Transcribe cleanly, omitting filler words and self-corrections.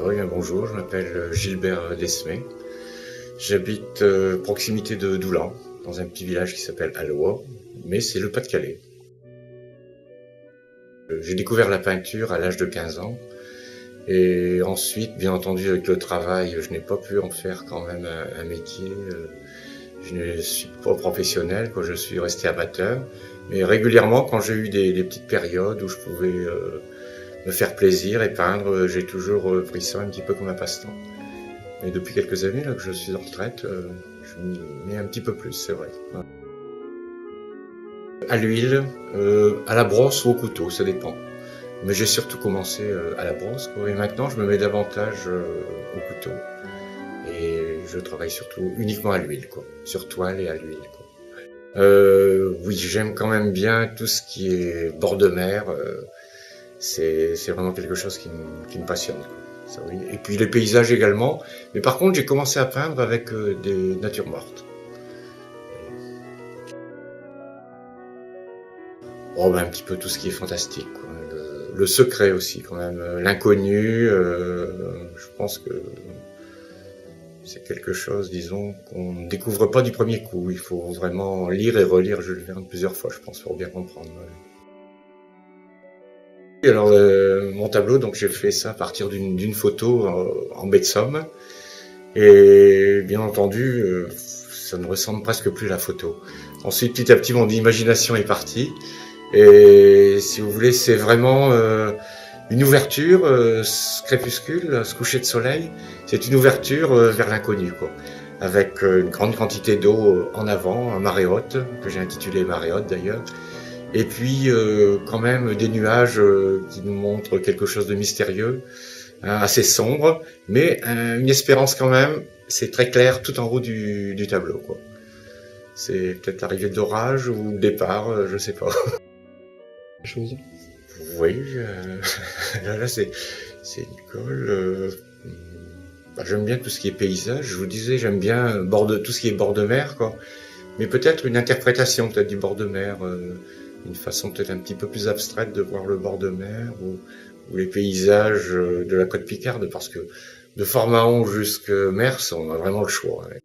Oui, bonjour, je m'appelle Gilbert Desmet. J'habite proximité de Doulan, dans un petit village qui s'appelle Alloy, mais c'est le Pas-de-Calais. J'ai découvert la peinture à l'âge de 15 ans, et ensuite, bien entendu, avec le travail, je n'ai pas pu en faire quand même un métier. Je ne suis pas professionnel, quoi, je suis resté amateur, mais régulièrement, quand j'ai eu des petites périodes où je pouvais me faire plaisir et peindre, j'ai toujours pris ça un petit peu comme un passe-temps. Et depuis quelques années là, que je suis en retraite, je m'y mets un petit peu plus, c'est vrai. À l'huile, à la brosse ou au couteau, ça dépend. Mais j'ai surtout commencé à la brosse, quoi, et maintenant je me mets davantage au couteau. Et je travaille surtout uniquement à l'huile, quoi, sur toile et à l'huile, quoi. Oui, j'aime quand même bien tout ce qui est bord de mer. C'est vraiment quelque chose qui me passionne, quoi. Ça, oui. Et puis les paysages également. Mais par contre, j'ai commencé à peindre avec des natures mortes. Oh, ben, un petit peu tout ce qui est fantastique, quoi. Le secret aussi, quand même. L'inconnu, je pense que c'est quelque chose, disons, qu'on ne découvre pas du premier coup. Il faut vraiment lire et relire Jules Verne plusieurs fois, je pense, pour bien comprendre. Ouais. Et alors, mon tableau, donc j'ai fait ça à partir d'une photo en baie de Somme. Et bien entendu, ça ne ressemble presque plus à la photo. Ensuite, petit à petit, mon imagination est partie. Et si vous voulez, c'est vraiment une ouverture, ce crépuscule, ce coucher de soleil, c'est une ouverture vers l'inconnu, quoi. Avec une grande quantité d'eau en avant, un marée haute, que j'ai intitulé marée haute d'ailleurs. Et puis quand même des nuages qui nous montrent quelque chose de mystérieux, hein, assez sombre, mais une espérance quand même. C'est très clair tout en haut du tableau, quoi. C'est peut-être l'arrivée de l'orage ou le départ, je sais pas. Chose. Oui, là c'est une colle. Bah, j'aime bien tout ce qui est paysage. Je vous disais, j'aime bien tout ce qui est bord de mer, quoi. Mais peut-être une interprétation peut-être du bord de mer, une façon peut-être un petit peu plus abstraite de voir le bord de mer ou les paysages de la côte Picarde, parce que de Fort-Mahon jusqu'à Mers, on a vraiment le choix, hein.